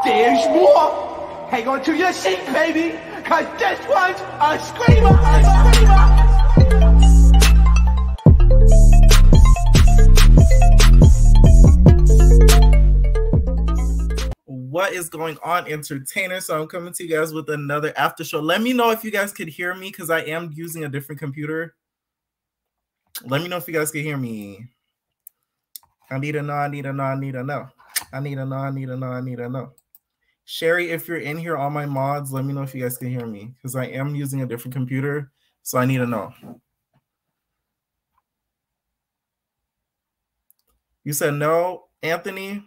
There's more. Hang on to your seat, baby, cause this one's a screamer, a screamer. What is going on, entertainers? So I'm coming to you guys with another after show. Let me know if you guys could hear me because I am using a different computer. Let me know if you guys can hear me. I need to know, I need to know, I need to know. I need to know, I need to know, I need to know. Sherry, if you're in here, all my mods, let me know if you guys can hear me because I am using a different computer, so I need to know. You said no, Anthony?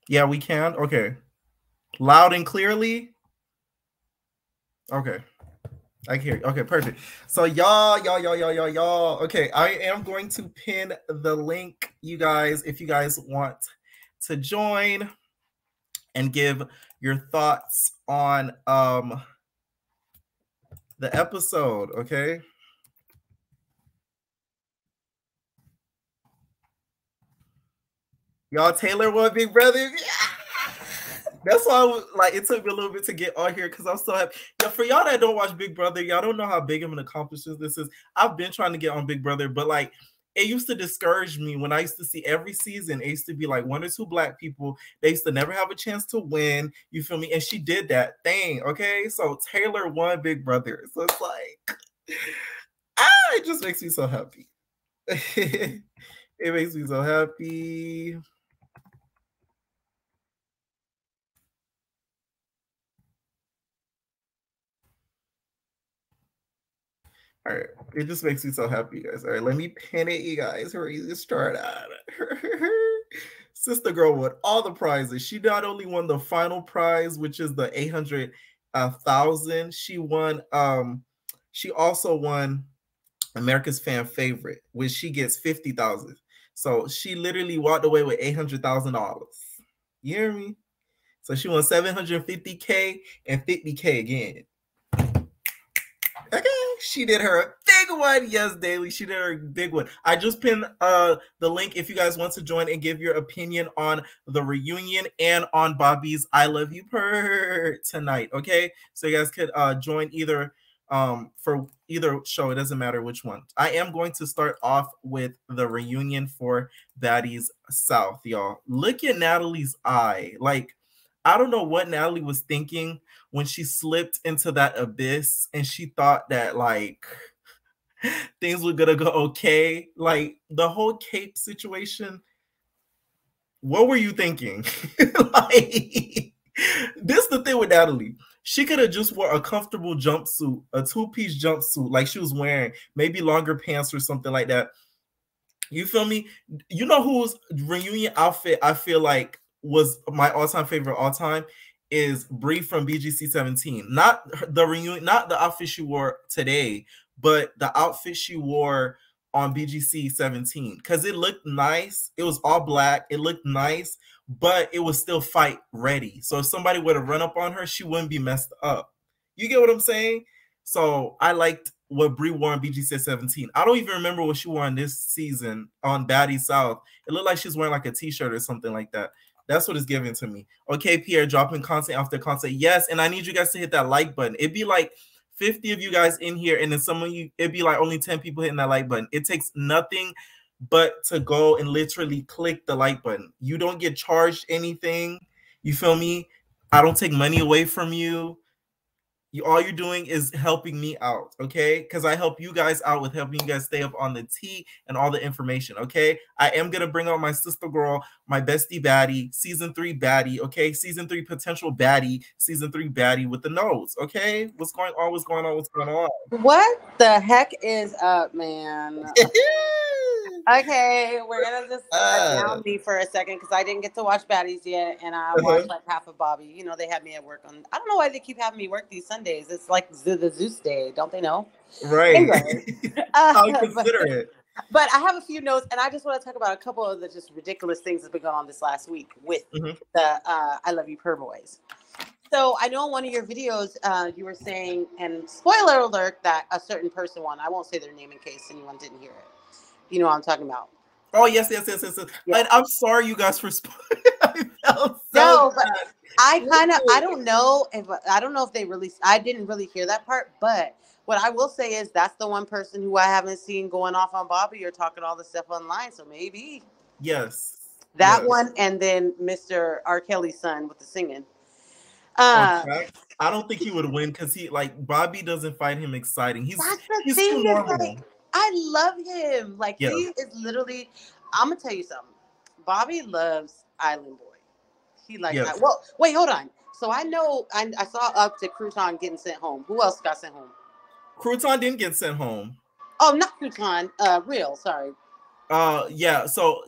Yeah, we can. Okay. Loud and clearly? Okay. I can hear you. Okay, perfect. So y'all. Okay, I am going to pin the link, you guys, if you guys want to join and give your thoughts on the episode, okay? Y'all, Taylor won Big Brother. That's why I was, like, it took me a little bit to get on here because I'm so happy. Yeah, for y'all that don't watch Big Brother, y'all don't know how big of an accomplishment this is. I've been trying to get on Big Brother, but like it used to discourage me when I used to see every season. It used to be like 1 or 2 black people. They used to never have a chance to win. You feel me? And she did that thing. Okay, so Taylor won Big Brother. So it's like, it just makes me so happy. It makes me so happy. All right, it just makes me so happy, you guys. All right, let me pin it, you guys. Ready to start out. Sister girl won all the prizes. She not only won the final prize, which is the 800,000. She won. She also won America's Fan Favorite, which she gets 50,000. So she literally walked away with $800,000. You hear me? So she won 750K and 50K again. Okay, she did her big one. Yes, Daily, she did her big one. I just pinned the link if you guys want to join and give your opinion on the reunion and on Bobby's I Love You Purr tonight. Okay, so you guys could join either for either show. It doesn't matter which one. I am going to start off with the reunion for Baddies South, y'all. Look at Natalie's eye. Like, I don't know what Natalie was thinking when she slipped into that abyss and she thought that like things were gonna go okay. Like the whole cape situation. What were you thinking? Like, this is the thing with Natalie. She could have just wore a comfortable jumpsuit, a 2-piece jumpsuit, like she was wearing, maybe longer pants or something like that. You feel me? You know whose reunion outfit I feel like was my all-time favorite all-time is Bree from BGC 17. Not the reunion, not the outfit she wore today, but the outfit she wore on BGC 17 because it looked nice. It was all black. It looked nice, but it was still fight ready. So if somebody were to run up on her, she wouldn't be messed up. You get what I'm saying? So I liked what Bree wore on BGC 17. I don't even remember what she wore on this season on Baddies South. It looked like she's wearing like a t-shirt or something like that. That's what it's giving to me. Okay, Pierre, dropping content after content. Yes, and I need you guys to hit that like button. It'd be like 50 of you guys in here, and then some of you, it'd be like only 10 people hitting that like button. It takes nothing but to go and literally click the like button. You don't get charged anything. You feel me? I don't take money away from you. All you're doing is helping me out, okay? Because I help you guys out with helping you guys stay up on the tea and all the information, okay? I am going to bring out my sister girl, my bestie baddie, season 3 baddie, okay? Season 3 potential baddie, season 3 baddie with the nose, okay? What's going on? What's going on? What's going on? What the heck is up, man? Okay, we're gonna just down me for a second because I didn't get to watch Baddies yet, and I watched like half of Bobby. You know, they had me at work on. I don't know why they keep having me work these Sundays. It's like the Zeus day, don't they know? Right. Anyway, I'll consider it. But I have a few notes, and I just want to talk about a couple of the just ridiculous things that's been going on this last week with the I Love You Purr boys. So I know in one of your videos you were saying, and spoiler alert, that a certain person won. I won't say their name in case anyone didn't hear it. You know what I'm talking about. Oh, yes. And I'm sorry, you guys, for spoiling. No, but I don't know if they released. I didn't really hear that part, but what I will say is that's the one person who I haven't seen going off on Bobby or talking all this stuff online. So maybe that one, and then Mr. R. Kelly's son with the singing. I don't think he would win because Bobby doesn't find him exciting. He's too normal. Like, I love him. Like he is literally. I'm gonna tell you something. Bobby loves Island Boy. He well, wait, hold on. So I know I saw up to Crouton getting sent home. Who else got sent home? Crouton didn't get sent home. Oh, not Crouton. Real. Sorry. Yeah. So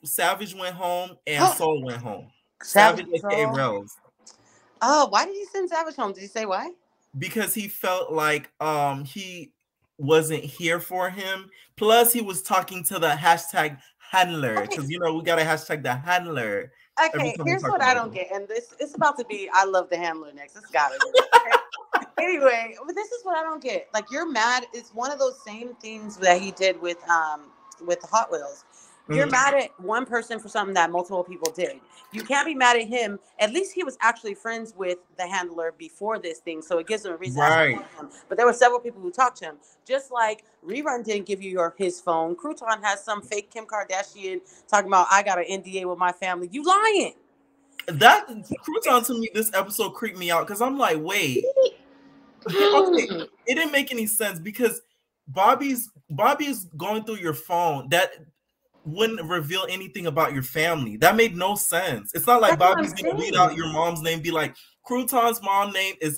Savage went home and Soul went home. Savage aka Rails. Oh, why did he send Savage home? Did he say why? Because he felt like he wasn't here for him. Plus, he was talking to the hashtag handler because we gotta hashtag the handler. Okay, here's what I don't get, and it's about to be. I love the handler next. It's gotta be. Anyway, but this is what I don't get. Like you're mad. It's one of those same things that he did with the Hot Wheels. You're mad at one person for something that multiple people did. You can't be mad at him. At least he was actually friends with the handler before this thing, so it gives him a reason to talk to him. But there were several people who talked to him. Just like Rerun didn't give you his phone. Crouton has some fake Kim Kardashian talking about, I got an NDA with my family. You lying. That Crouton to me, this episode creeped me out because I'm like, wait. Okay, it didn't make any sense because Bobby's going through your phone. That wouldn't reveal anything about your family. That made no sense. It's not like Bobby's gonna read out your mom's name, be like, Crouton's mom name is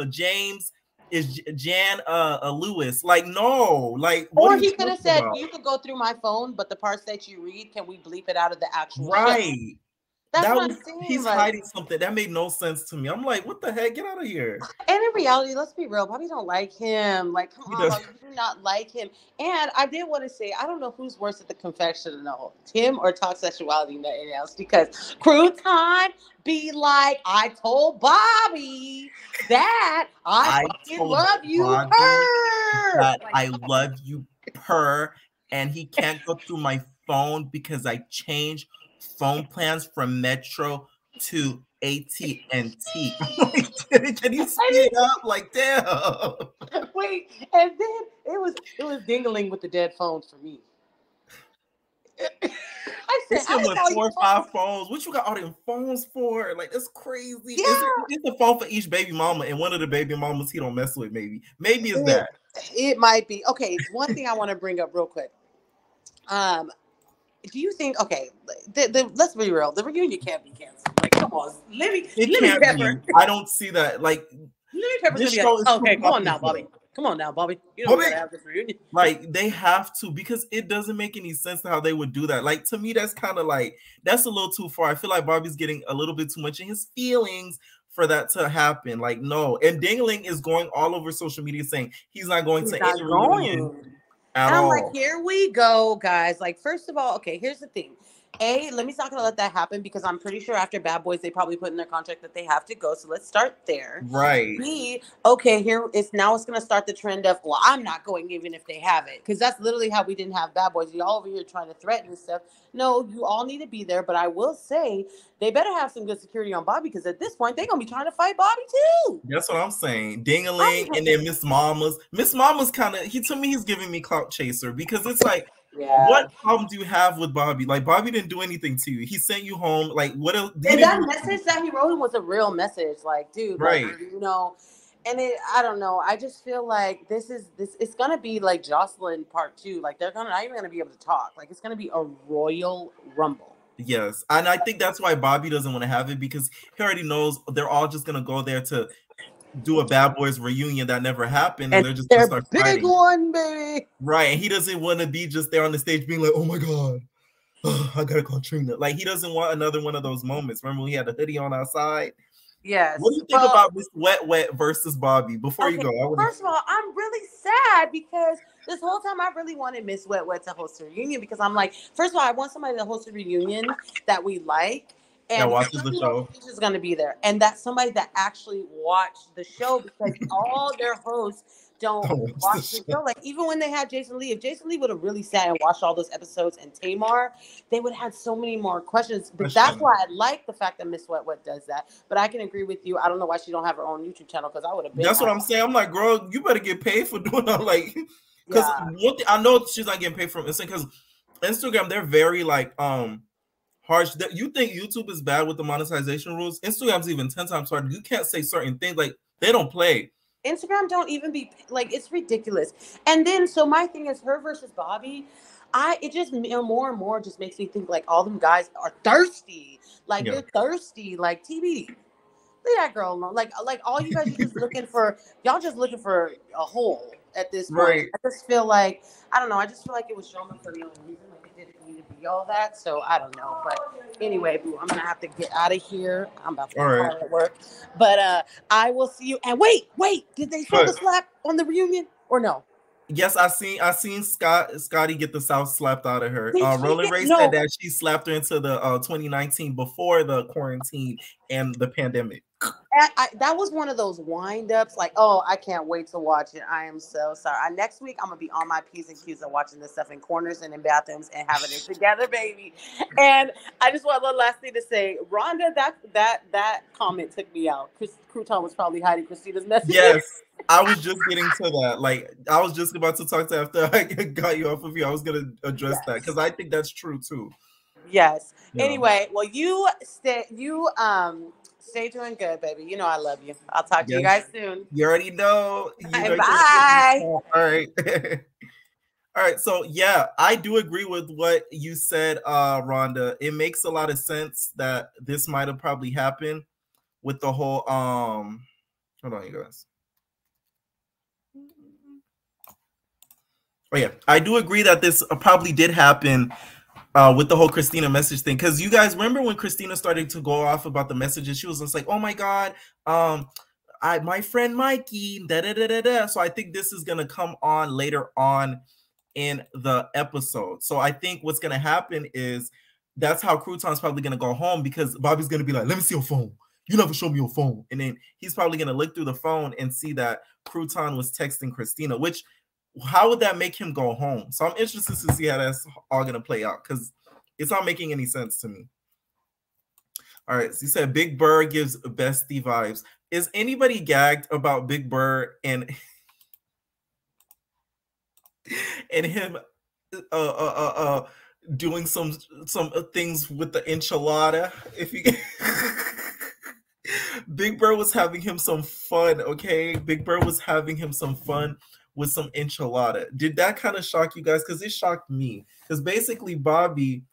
James, is Jan Lewis. Like, no, like, or he could have said, you could go through my phone, but the parts that you read, can we bleep it out of the actual show? That's what I'm saying. He's hiding something. That made no sense to me. I'm like, what the heck? Get out of here. And in reality, let's be real. Bobby don't like him. Like, come on, Bobby, you do not like him. And I did want to say, I don't know who's worse at the confessional, Tim or talk sexuality and anything else. Because Crouton be like, I told Bobby that I fucking love you, Purr. That I love you, Purr. And he can't go through my phone because I changed phone plans from Metro to AT&T. Can you speed up? Like, damn. Wait, and then it was dingling with the dead phones for me. I said, I with 4 or 5 phones. What you got all them phones for? Like, it's crazy. Yeah. It's a phone for each baby mama, and one of the baby mamas he don't mess with. Maybe it's that. It might be. Okay, one thing I want to bring up real quick. Do you think, let's be real, the reunion can't be canceled. Like, come on, Libby Pepper. I don't see that. Like, Libby Pepper's gonna be like, okay, come on now, Bobby. Come on now, Bobby. You don't gotta have this reunion. Like, they have to, because it doesn't make any sense how they would do that. Like, to me, that's kind of like, that's a little too far. I feel like Bobby's getting a little bit too much in his feelings for that to happen. Like, no. And Dingling is going all over social media saying he's not going to any reunion. And I'm like, here we go, guys. Like, first of all, okay, here's the thing. A, Lemmy's not going to let that happen because I'm pretty sure after Bad Boys, they probably put in their contract that they have to go. So let's start there. Right. B, okay, it's going to start the trend of, well, I'm not going even if they have it. Because that's literally how we didn't have Bad Boys. Y'all over here trying to threaten and stuff. No, you all need to be there. But I will say, they better have some good security on Bobby because at this point, they're going to be trying to fight Bobby too. That's what I'm saying. Ding-a-ling and then Miss Mama's. Miss Mama's kind of, to me, he's giving me clout chaser because it's like, what problem do you have with Bobby? Like, Bobby didn't do anything to you. He sent you home. Like, what else? And that message that he wrote was a real message. Like, dude, right? Like, and I don't know. I just feel like it's gonna be like Jocelyn Part 2. Like, they're not even gonna be able to talk. Like, it's gonna be a Royal Rumble. Yes, and I think that's why Bobby doesn't want to have it because he already knows they're all just gonna go there to do a Bad Boys reunion that never happened, and they're just gonna start big fighting. One, baby. Right, and he doesn't want to be just there on the stage being like, "Oh my god, I gotta call Trina." Like, he doesn't want another one of those moments. Remember when he had the hoodie on outside? Yes. What do you think about Miss Wet versus Bobby? Before you go, first of all, I'm really sad because this whole time I really wanted Miss Wet to host a reunion because I'm like, first of all, I want somebody to host a reunion that we like. And watches the show. Is going to be there, and that's somebody that actually watched the show because all their hosts don't watch the show. Like, even when they had Jason Lee, if Jason Lee would have really sat and watched all those episodes and Tamar, they would have had so many more questions. But that's why I like the fact that Miss Wet does that. But I can agree with you. I don't know why she don't have her own YouTube channel, because I would have been. That's what I'm saying. I'm like, girl, you better get paid for doing that. Like, because I know she's not getting paid from Instagram, because Instagram, they're very like harsh. You think YouTube is bad with the monetization rules? Instagram's even 10 times harder. You can't say certain things. Like, they don't play. Instagram don't even be like, it's ridiculous. And then, so my thing is, her versus Bobby, it just more and more just makes me think like all them guys are thirsty. Like, they're thirsty. Like, TBD. Leave that girl alone. Like all you guys are just looking for, y'all just looking for a hole at this point. Right. I just feel like, I don't know. I just feel like it was drama for no reason. Like, it didn't need to be all that. So I don't know. But anyway, boo, I'm gonna have to get out of here. I'm about to go at work. But I will see you. And wait, did they show the slap on the reunion or no? Yes, I seen Scotty get the South slapped out of her. Rolling Ray said that she slapped her into the 2019 before the quarantine and the pandemic. That was one of those wind-ups. Like, oh, I can't wait to watch it. I am so sorry. Next week, I'm gonna be on my P's and Q's and watching this stuff in corners and in bathrooms and having it together, baby. And I just want one last thing to say, Rhonda. That comment took me out. Crouton was probably hiding Christina's message. Yes. I was just getting to that. Like, I was just about to talk to after I got you off of you. I was gonna address that because I think that's true too. Yes. Yeah. Anyway, well, you stay doing good, baby. You know I love you. I'll talk to you guys soon. You already know. Bye. All right. All right. So yeah, I do agree with what you said, Rhonda. It makes a lot of sense that this might have probably happened with the whole hold on, you guys. Oh yeah, I do agree that this probably did happen with the whole Christina message thing, because you guys remember when Christina started to go off about the messages, she was just like, "Oh my God, my friend Mikey, da da da da da." So I think this is gonna come on later on in the episode. So I think what's gonna happen is that's how Crouton's probably gonna go home, because Bobby's gonna be like, "Let me see your phone. You never show me your phone," and then he's probably gonna look through the phone and see that Crouton was texting Christina, which. How would that make him go home? So I'm interested to see how that's all going to play out, because it's not making any sense to me. All right. So you said Big Bird gives bestie vibes. Is anybody gagged about Big Bird and him doing some things with the enchilada? If you Big Bird was having him some fun, okay? Big Bird was having him some fun with some enchilada. Did that kind of shock you guys? Because it shocked me. Because basically Bobby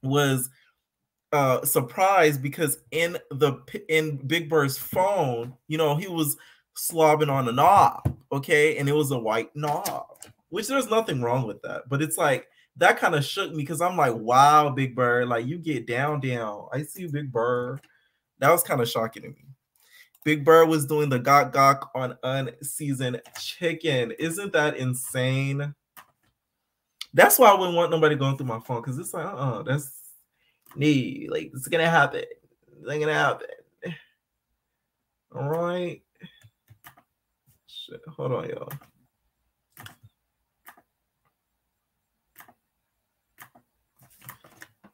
was surprised because in Big Bird's phone, you know, he was slobbing on a knob, okay? And it was a white knob, which there's nothing wrong with that. But it's like, that kind of shook me, because I'm like, wow, Big Bird, like, you get down. I see you, Big Bird. That was kind of shocking to me. Big Bird was doing the gok on unseasoned chicken. Isn't that insane? That's why I wouldn't want nobody going through my phone, because it's like, that's me. Like, it's gonna happen. It's not gonna happen. All right. Shit. Hold on, y'all.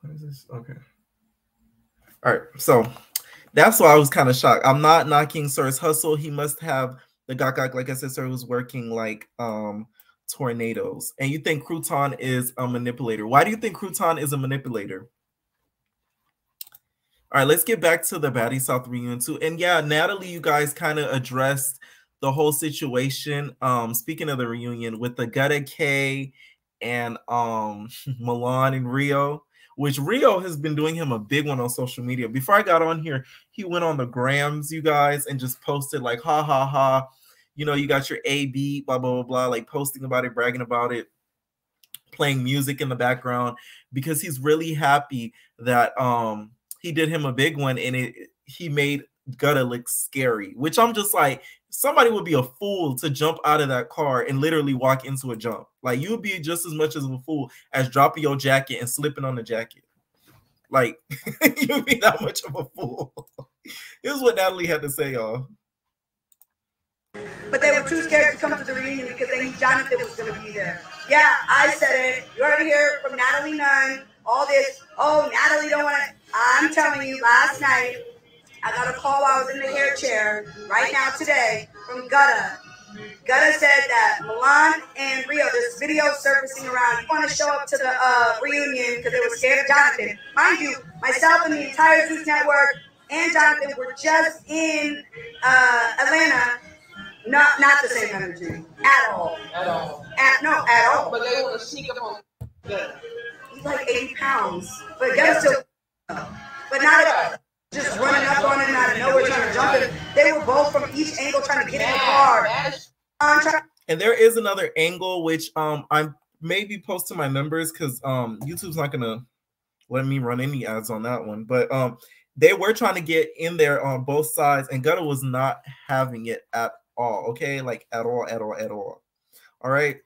What is this? Okay. All right. So that's why I was kind of shocked. I'm not knocking Sir's hustle. He must have the gok. Like I said, Sir was working like tornadoes. And you think Crouton is a manipulator. Why do you think Crouton is a manipulator? All right, let's get back to the Baddies South reunion too. And yeah, Natalie, you guys kind of addressed the whole situation. Speaking of the reunion with the Gutta K and Milan and Rio, which Rio has been doing him a big one on social media. Before I got on here, he went on the grams, you guys, and just posted like, ha, ha, ha. You know, you got your AB, blah, blah, blah, blah, like posting about it, bragging about it, playing music in the background, because he's really happy that he did him a big one, and he made Gutta look scary, which I'm just like, somebody would be a fool to jump out of that car and literally walk into a jump. Like, you would be just as much as a fool as dropping your jacket and slipping on the jacket. Like, you'd be that much of a fool. Here's what Natalie had to say, y'all. but they were too scared to come to the reunion because they knew Jonathan was going to be there. Yeah, I said it. You already hear from Natalie Nunn, all this. Oh, Natalie don't want to. I'm telling you, last night, I got a call while I was in the hair chair, right now today, from Gutta. Gutta said that Milan and Rio, there's video surfacing around. You want to show up to the reunion because they were scared of Jonathan. Mind you, myself and the entire Zeus Network and Jonathan were just in Atlanta. Not the same energy at all. At all. At all. But they want to sneak up on Gutta. He's like 80 pounds, but Gutta still. But not just running up on him out of nowhere trying to jump him. They were both from each angle trying to get in the car. And there is another angle which I'm maybe post to my members because YouTube's not gonna let me run any ads on that one. But they were trying to get in there on both sides, and Gutta was not having it at all. Okay, like at all. All right.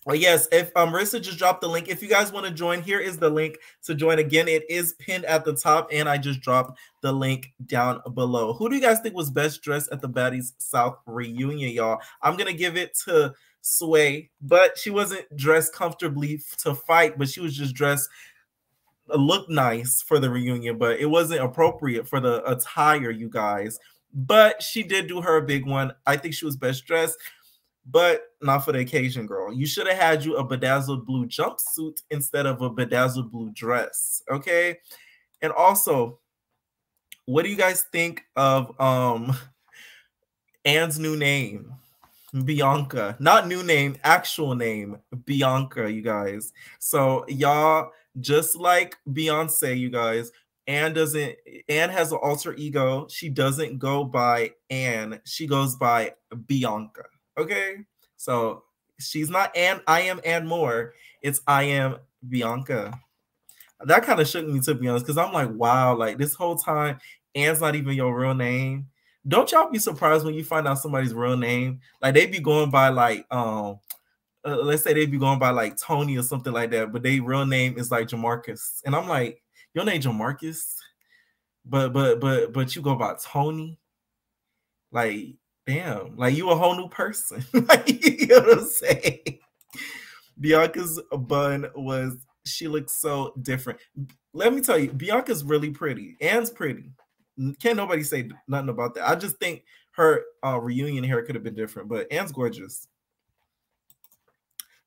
Well, yes, if Marissa just dropped the link. If you guys want to join, here is the link to join. Again, it is pinned at the top, and I just dropped the link down below. Who do you guys think was best dressed at the Baddies South reunion, y'all? I'm going to give it to Sway, but she wasn't dressed comfortably to fight, but she was just dressed, looked nice for the reunion, but it wasn't appropriate for the attire, you guys. But she did do her big one. I think she was best dressed, but not for the occasion, girl. You should have had you a bedazzled blue jumpsuit instead of a bedazzled blue dress, okay? And also, what do you guys think of Anne's new name? Bianca. Not new name, actual name, Bianca, you guys. So y'all, just like Beyonce, you guys, Anne has an alter ego. She doesn't go by Anne. She goes by Bianca. Okay, so she's not Anne. I am Anne Moore. It's I am Bianca. That kind of shook me, to be honest, because I'm like, wow, like this whole time, Anne's not even your real name. Don't y'all be surprised when you find out somebody's real name? Like they be going by like let's say they be going by like Tony or something like that, but their real name is like Jamarcus, and I'm like, your name Jamarcus, but you go by Tony, like. Damn, like you a whole new person. Like, you know what I'm saying? Bianca's bun she looks so different. Let me tell you, Bianca's really pretty. Anne's pretty. Can't nobody say nothing about that. I just think her reunion hair could have been different, but Anne's gorgeous.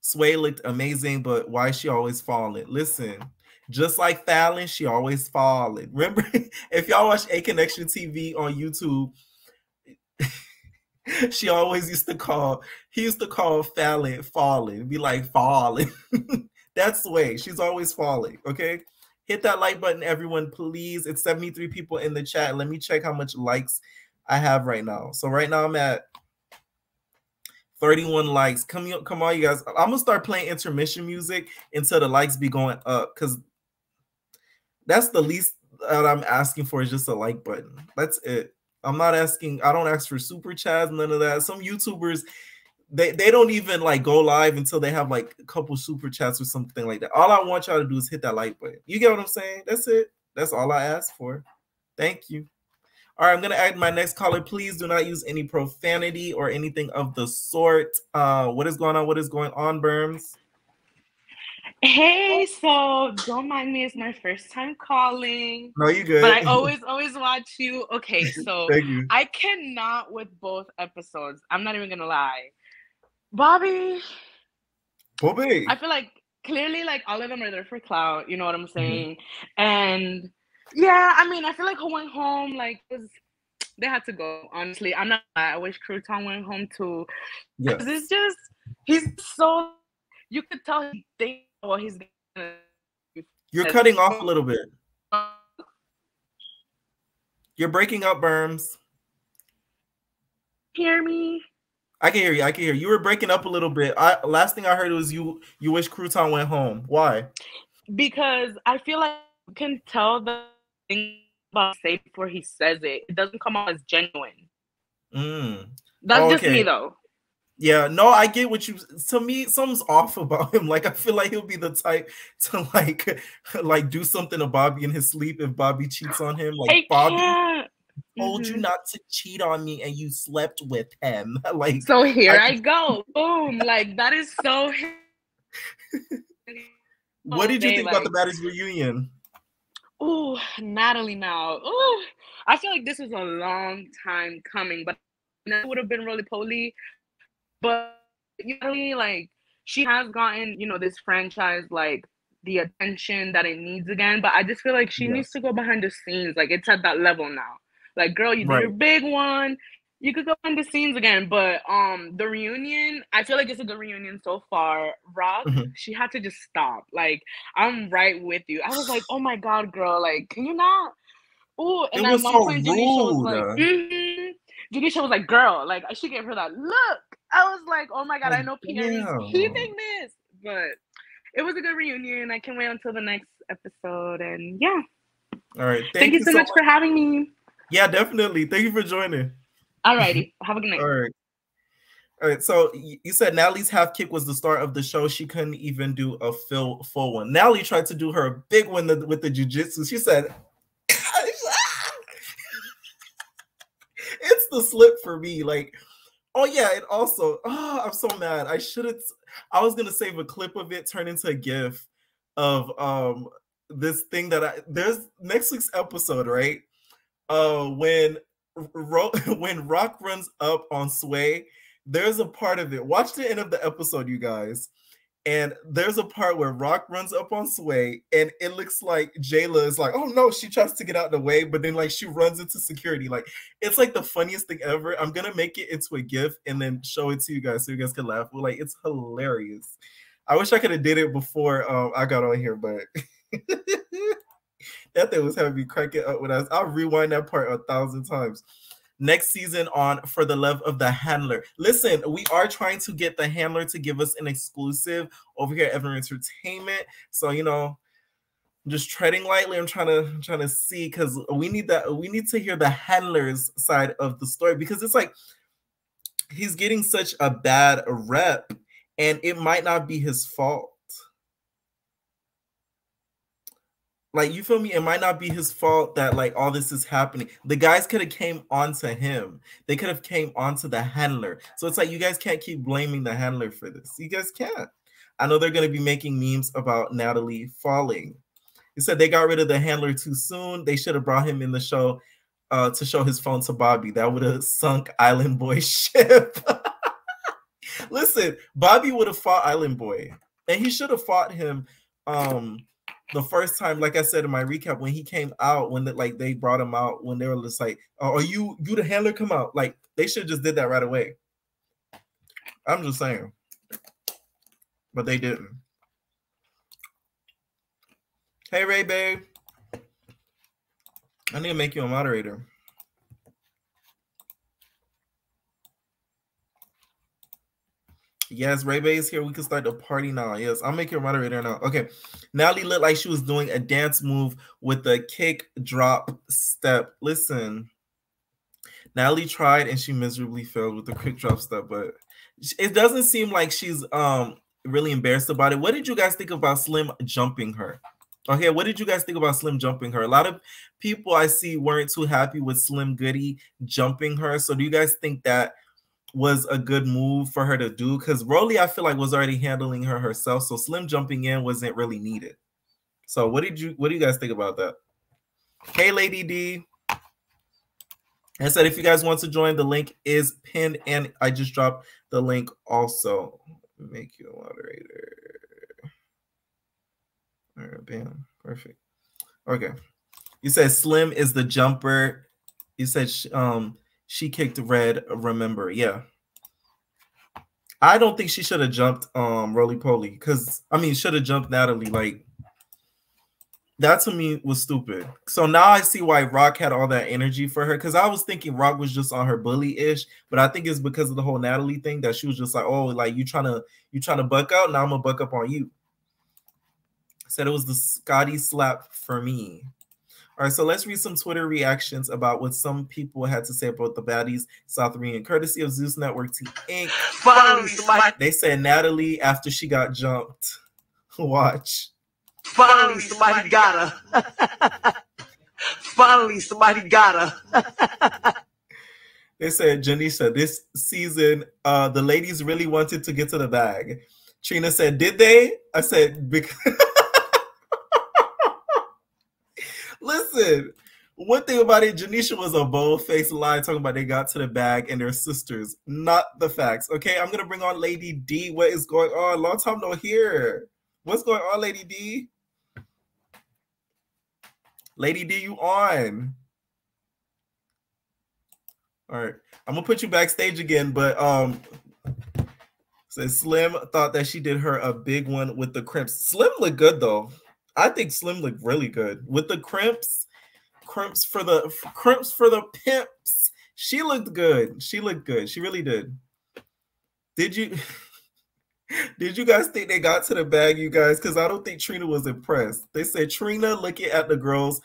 Sway looked amazing, but why is she always falling? Listen, just like Fallon, she always falling. Remember, if y'all watch A Connection TV on YouTube, he used to call Fallon falling, be like falling. That's the way. She's always falling. Okay. Hit that like button, everyone, please. It's 73 people in the chat. Let me check how much likes I have right now. So right now I'm at 31 likes. Come on, you guys. I'm gonna start playing intermission music until the likes be going up, because that's the least that I'm asking for, is just a like button. That's it. I'm not asking, I don't ask for super chats, none of that. Some YouTubers, they don't even like go live until they have like a couple super chats or something like that. All I want y'all to do is hit that like button. You get what I'm saying? That's it. That's all I ask for. Thank you. All right, I'm gonna add my next caller. Please do not use any profanity or anything of the sort. What is going on? What is going on, Berms? Hey, so don't mind me, it's my first time calling. No, you good. But I always watch you. Okay, so Thank you. I cannot with both episodes. I'm not even gonna lie. Bobby. I feel like clearly like all of them are there for clout, you know what I'm saying? And yeah, I mean, I feel like who went home, like they had to go, honestly. I'm not, I wish Crouton went home too. Yes. It's just, he's so, you could tell he thinks what he's gonna do. You're cutting off a little bit. You're breaking up, Berms. Hear me? I can hear you. I can hear you. You were breaking up a little bit. Last thing I heard was you wish Crouton went home. Why? Because I feel like you can tell the thing about say before he says it. It doesn't come out as genuine. That's just me though. Yeah, no, I get what you. To me, something's off about him. Like I feel like he'll be the type to like do something to Bobby in his sleep if Bobby cheats on him. Like Bobby. told you not to cheat on me and you slept with him. Like, so here I go. Boom. Like, that is so. What did you think about the Baddies reunion? Oh, Natalie now. Oh, I feel like this was a long time coming, but it would have been roly-poly. But Natalie, like, she has gotten, you know, this franchise, like, the attention that it needs again. But I just feel like she needs to go behind the scenes. Like, it's at that level now. Like, girl, you did your big one. You could go behind the scenes again. But the reunion, I feel like it's a good reunion so far. Rock, she had to just stop. Like, I'm right with you. I was like, oh my God, girl, like, can you not? Oh, and at one point, Judy was like, Judy was like, girl, like, she gave her that look. I was like, oh my God, I know Peter is keeping this. But it was a good reunion. I can't wait until the next episode. And yeah. All right. Thank you so much for having me. Yeah, definitely. Thank you for joining. Alrighty. Have a good night. All right. So you said Natalie's half kick was the start of the show. She couldn't even do a full one. Natalie tried to do her big one with the jiu-jitsu. She said, it's the slip for me. Like, oh yeah, and also, I'm so mad. I was gonna save a clip of it, turn into a GIF of this thing that there's next week's episode, right? When Rock runs up on Sway, there's a part of it. Watch the end of the episode, you guys. And there's a part where Rock runs up on Sway, and it looks like Jayla is like, oh no, she tries to get out of the way, but then like she runs into security. Like, it's like the funniest thing ever. I'm gonna make it into a GIF and then show it to you guys so you guys can laugh. Well, like, it's hilarious. I wish I could have did it before I got on here, but that thing was having me cracking up with us. I'll rewind that part 1,000 times. Next season on For the Love of the Handler. Listen, we are trying to get the Handler to give us an exclusive over here at Ever Entertainment. So, you know, I'm just treading lightly. I'm trying to see, because we need to hear the Handler's side of the story, because it's like he's getting such a bad rep, and it might not be his fault. Like, you feel me? It might not be his fault that like all this is happening. The guys could have came onto him. They could have came onto the Handler. So it's like, you guys can't keep blaming the Handler for this. You guys can't. I know they're going to be making memes about Natalie falling. He said they got rid of the Handler too soon. They should have brought him in the show to show his phone to Bobby. That would have sunk Island Boy's ship. Listen, Bobby would have fought Island Boy, and he should have fought him the first time, like I said in my recap, when he came out, when they brought him out, when they were just like, "Oh, are you the Handler? Come out!" Like, they should have just did that right away. I'm just saying, but they didn't. Hey, Ray, babe, I need to make you a moderator. Yes, Ray Bay is here. We can start the party now. Yes, I'll make you a moderator now. Okay. Natalie looked like she was doing a dance move with the kick drop step. Listen, Natalie tried and she miserably failed with the quick drop step, but it doesn't seem like she's really embarrassed about it. What did you guys think about Slim jumping her? Okay, what did you guys think about Slim jumping her? A lot of people I see weren't too happy with Slim Goody jumping her. So do you guys think that was a good move for her to do? Because Rolly, I feel like, was already handling her herself, so Slim jumping in wasn't really needed. So what do you guys think about that? Hey, Lady D. I said if you guys want to join, the link is pinned, and I just dropped the link also. Make you a moderator. All right, bam, perfect. Okay, you said Slim is the jumper. You said she kicked Red, remember. Yeah. I don't think she should have jumped Roly Poly, because I mean should have jumped Natalie. Like, that to me was stupid. So now I see why Rock had all that energy for her, because I was thinking Rock was just on her bully-ish, but I think it's because of the whole Natalie thing that she was just like, oh, like you trying to buck out, now I'm gonna buck up on you. Said it was the Scotty slap for me. All right, so let's read some Twitter reactions about what some people had to say about the Baddies South Reunion, courtesy of Zeus Network Team Inc. They said Natalie after she got jumped. Watch. Finally, somebody got her. Finally, somebody got her. They said, Janisha, this season, the ladies really wanted to get to the bag. Trina said, did they? I said, because... Listen, one thing about it, Janisha was a bold-faced lie talking about they got to the bag and their sisters. Not the facts, okay? I'm going to bring on Lady D. What is going on? Long time no hear. What's going on, Lady D? Lady D, you on? All right. I'm going to put you backstage again, but so Slim thought that she did her a big one with the crimps. Slim looked good, though. I think Slim looked really good. With the crimps for the pimps. She looked good. She looked good. She really did. Did you guys think they got to the bag, you guys? Because I don't think Trina was impressed. They said Trina looking at the girls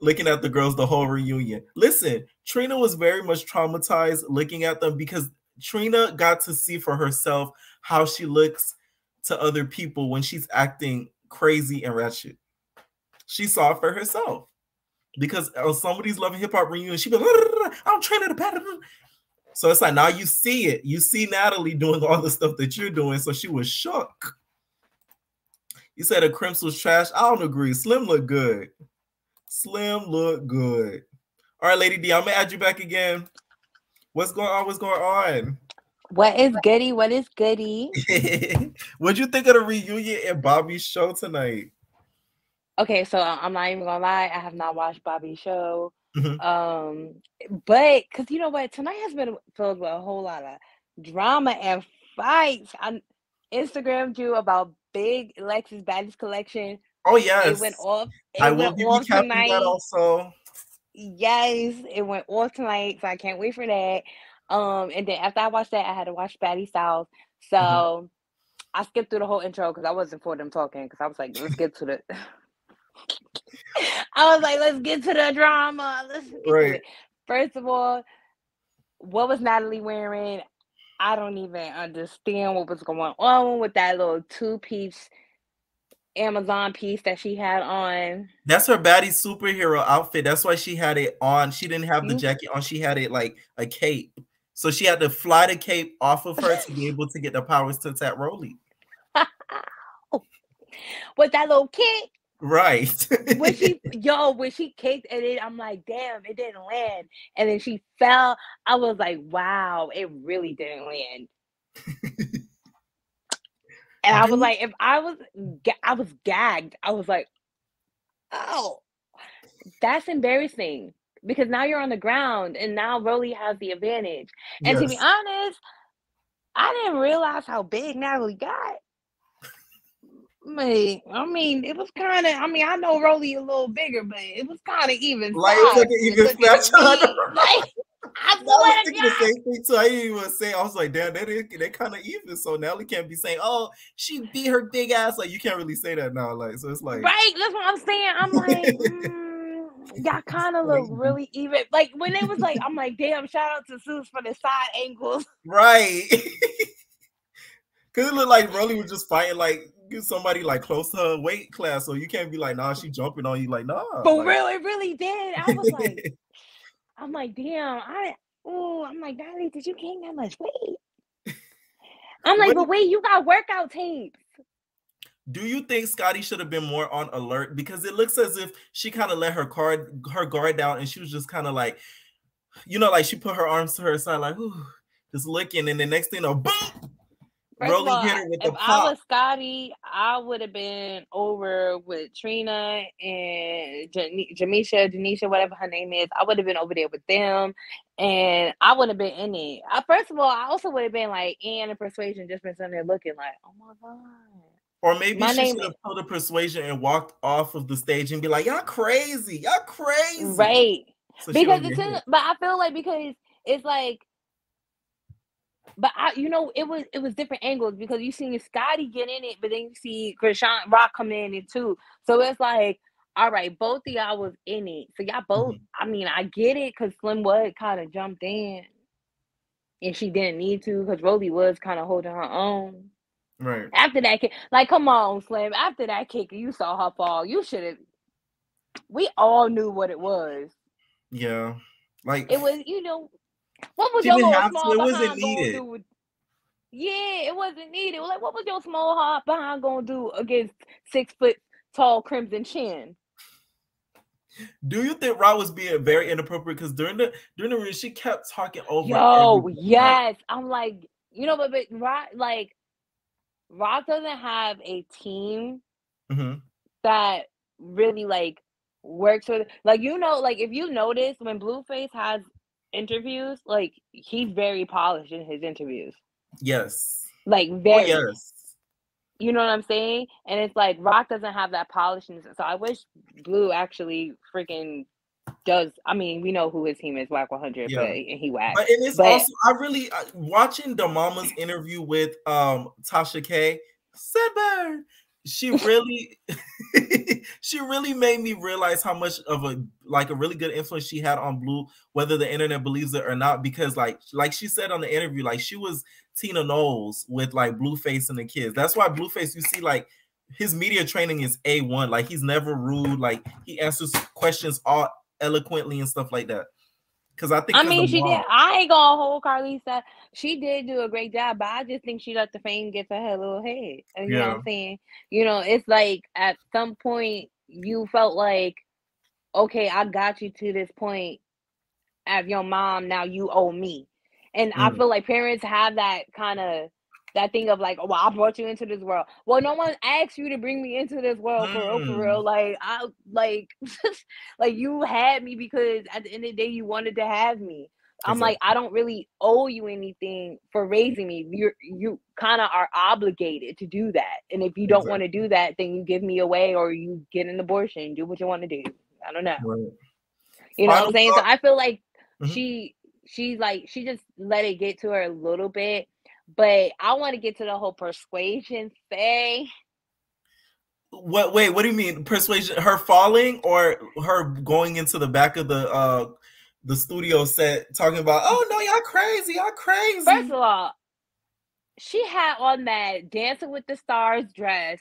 the whole reunion. Listen, Trina was very much traumatized looking at them because Trina got to see for herself how she looks to other people when she's acting crazy and ratchet. She saw it for herself. Because on somebody's Love and Hip Hop reunion, she goes, I'm Trina the Bad. So it's like, now you see it. You see Natalie doing all the stuff that you're doing. So she was shook. You said the crimps was trash. I don't agree. Slim looked good. Slim looked good. All right, Lady D, I'm going to add you back again. What's going on? What's going on? What is goody? What is goody? What'd you think of the reunion and Bobby's show tonight? Okay, so I'm not even gonna lie, I have not watched Bobby's show. But because you know what, tonight has been filled with a whole lot of drama and fights. I Instagrammed you about Big Lex's Baddies collection. Oh yes, it went off. I will be recapping that also. Yes, it went off tonight, so I can't wait for that. And then after I watched that, I had to watch Baddies South. So I skipped through the whole intro because I wasn't for them talking. Because I was like, let's get to the. I was like, let's get to the drama. Let's get to it. First of all, what was Natalie wearing? I don't even understand what was going on with that little two-piece Amazon piece that she had on. That's her baddie superhero outfit. That's why she had it on. She didn't have the jacket on. She had it like a cape. So she had to fly the cape off of her to be able to get the powers to tap Rolly. With that little kick. Right. when she kicked and then I'm like, damn, it didn't land. And then she fell. I was like, wow, it really didn't land. And I was like, if I was gagged. I was like, oh, that's embarrassing. Because now you're on the ground and now Rolly has the advantage. And to be honest, I didn't realize how big Natalie got. I mean, it was kind of. I mean, I know Rolly a little bigger, but it was kind of even. Like it was like an even snatch. I was thinking the same thing too. I didn't even say. I was like, damn, they kind of even. So Natalie can't be saying, "Oh, she beat her big ass." Like you can't really say that now. Like so, it's like right. That's what I'm saying. I'm like, y'all kind of look really even. Like when it was like, I'm like, damn. Shout out to Suze for the side angles. Right. Because it looked like Rolly was just fighting like somebody like close to her weight class, so you can't be like, nah, she jumping on you like, nah. But like, it really did. I was like, I'm like, damn. I'm like, Natalie, did you gain that much weight? I'm like, but wait, you got workout tapes. Do you think Scotty should have been more on alert? Because it looks as if she kind of let her guard down, and she was just kind of like, you know, like she put her arms to her side, like, ooh, just looking, and the next thing, boom. First of all, if I was Scotty, I would have been over with Trina and Janisha, whatever her name is. I would have been over there with them, and I would have been in it. First of all, I also would have been like Anne and Persuasion, just been sitting there looking like, oh my god. Or maybe she should have pulled a Persuasion and walked off of the stage and be like, y'all crazy, right? So because but I feel like because it's like. But it was different angles because you seen Scotty get in it, but then you see Krishan Rock come in it too. So it's like, all right, both of y'all was in it. So y'all both, I mean, I get it because Slim Wood kind of jumped in. And she didn't need to because Rolly was kind of holding her own. Right. After that kick, like, come on, Slim. After that kick, you saw her fall. You should have. we all knew what it was. Yeah, like it was. What was your little small behind going to do? Yeah, it wasn't needed. Like, what was your small heart behind going to do against 6 foot tall Crimson Chin? Do you think Rock was being very inappropriate? Because during the read, she kept talking over. Yes, I'm like, but Rock doesn't have a team that really like works with, like, if you notice when Blueface has interviews, like, he's very polished in his interviews. Yes. Like, very. Yes. You know what I'm saying? And it's like Rock doesn't have that polishness. So I wish Blue actually freaking does. I mean, we know who his team is, Whack 100, but he whack. But it is also, I really watching the Mama's interview with Tasha K. Sidburn. She really made me realize how much of a really good influence she had on Blue, whether the internet believes it or not. Because like she said on the interview, like, she was Tina Knowles with like Blueface and the kids. That's why Blueface, you see, like, his media training is A1. Like, he's never rude. Like, he answers questions all eloquently and stuff like that. Because I think, she did. I ain't gonna hold Carlisa. She did do a great job, but I just think she let the fame get to her little head. You know what I'm saying? It's like at some point you felt like, okay, I got you to this point as your mom. Now you owe me. And I feel like parents have that kind of that thing of like, oh, well, I brought you into this world. Well, no one asked you to bring me into this world for real. Like, I like you had me because at the end of the day you wanted to have me. I'm like, I don't really owe you anything for raising me. You kind of are obligated to do that. And if you don't want to do that, then you give me away or you get an abortion, do what you want to do. I don't know. Right. You know what I'm saying? So I feel like she just let it get to her a little bit. But I want to get to the whole persuasion thing. Wait, what do you mean persuasion? Her falling or her going into the back of the studio set talking about, oh no, y'all crazy. First of all, she had on that Dancing with the Stars dress.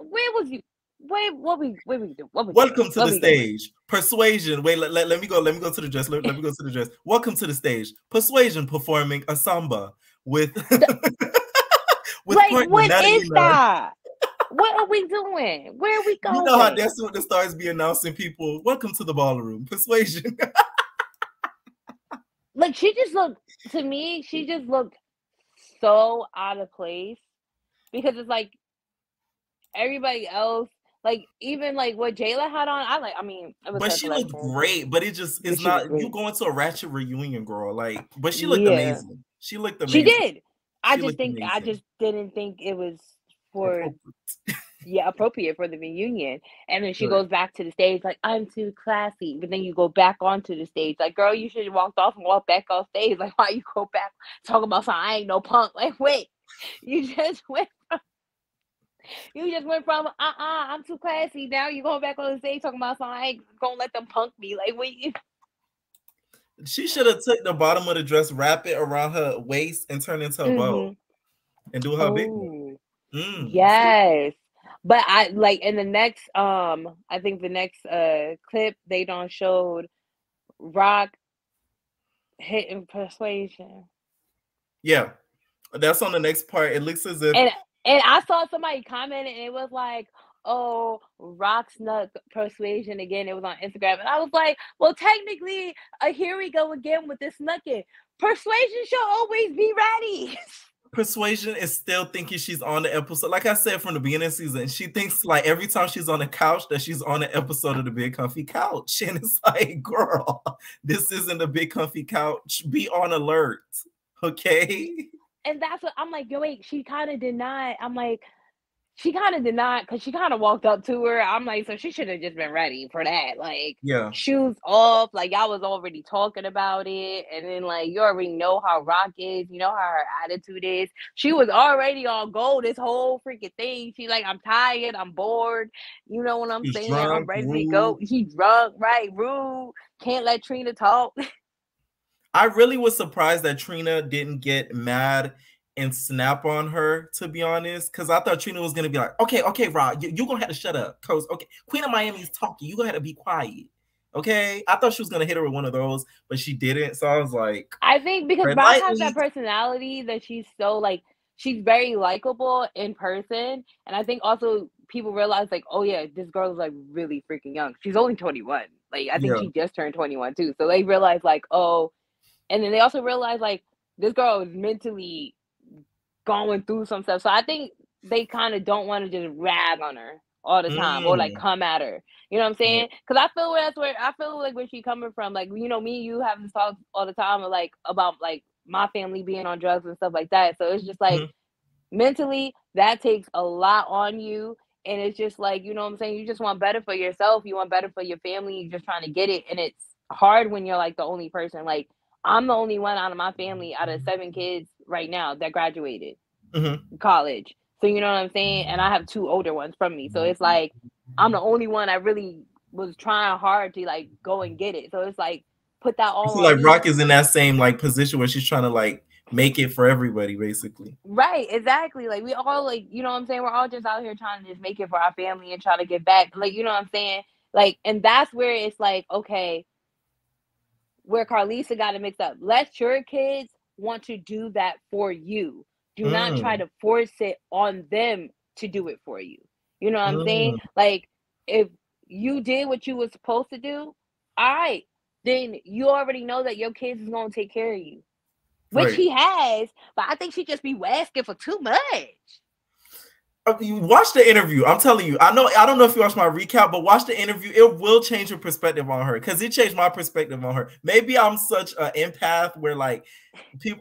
Where was you? What we do? Welcome to the stage. Persuasion. Wait, let me go to the dress. Let me go to the dress. Welcome to the stage. Persuasion performing a samba with like, what is that? What are we doing? Where are we going? You know how Dancing with the Stars be announcing people, welcome to the ballroom. Persuasion. Like, she just looked so out of place, because it's like everybody else, like, even like what Jayla had on, but she looked great, but it's not, you going to a Ratchet reunion, girl. Like, but she looked amazing. She looked amazing. She did. I just didn't think it was appropriate for the reunion. And then she goes back to the stage like, I'm too classy. But then you go back onto the stage like, girl, you should have walked off and walked back off stage. Like, why you go back talking about something? I ain't no punk. Like, wait, you just went from I'm too classy. Now you going back on the stage talking about something. I ain't gonna let them punk me. Like, wait. She should have took the bottom of the dress, wrap it around her waist, and turn into a bow, and do her big one. Yes, but I like in the next I think the next clip they done showed Rock hitting Persuasion. Yeah, that's on the next part. It looks as if and I saw somebody comment and it was like, oh, Rock snuck Persuasion again. It was on Instagram. And I was like, well, technically, here we go again with this snucking. Persuasion should always be ready. Persuasion is still thinking she's on the episode. Like I said from the beginning of the season, she thinks like every time she's on the couch that she's on an episode of the Big Comfy Couch. And it's like, girl, this isn't the Big Comfy Couch. Be on alert. Okay? And that's what I'm like, yo, wait, she kind of denied. I'm like, she kind of denied because she kind of walked up to her. I'm like, so she should have just been ready for that. Like, shoes off. Like, y'all was already talking about it. And then, like, you already know how Rock is. You know how her attitude is. She was already on go this whole freaking thing. She like, I'm tired. I'm bored. You know what I'm saying? Drunk, I'm ready to go. She drunk, right? Rude. Can't let Trina talk. I really was surprised that Trina didn't get mad and snap on her, to be honest, because I thought Trina was gonna be like, okay, Rob, you're gonna have to shut up, cause okay, Queen of Miami's talking, you gonna have to be quiet. Okay, I thought she was gonna hit her with one of those, but she didn't. So I was like, I think because Rob has that personality that she's so like, she's very likable in person, and I think also people realize like, oh yeah, this girl is like really freaking young. She's only 21. Like I think she just turned 21 too. So they realize like, oh, and then they also realize like this girl is mentally going through some stuff. So I think they kind of don't want to just rag on her all the time or like come at her. You know what I'm saying? Because I feel that's where I feel like where she's coming from. Like, you know, me and you have this talk all the time like about like my family being on drugs and stuff like that. So it's just like mentally that takes a lot on you. And it's just like, you know what I'm saying? You just want better for yourself. You want better for your family. You're just trying to get it. And it's hard when you're like the only person. Like I'm the only one out of my family out of 7 kids right now that graduated college. So you know what I'm saying? And I have 2 older ones from me. So it's like I'm the only one that really was trying hard to like go and get it. So it's like put that all on like me. Rock is in that same like position where she's trying to like make it for everybody, basically. Right, exactly. Like we all like, you know what I'm saying? We're all just out here trying to just make it for our family and try to get back. Like, you know what I'm saying? Like, and that's where it's like, okay, where Carlisa got it mixed up. Let your kids want to do that for you. Do not try to force it on them to do it for you. You know what I'm saying? Like, if you did what you were supposed to do, all right, then you already know that your kids is going to take care of you. Which he has, but I think she just be asking for too much. You watch the interview. I'm telling you. I don't know if you watched my recap, but watch the interview. It will change your perspective on her because it changed my perspective on her. Maybe I'm such an empath where like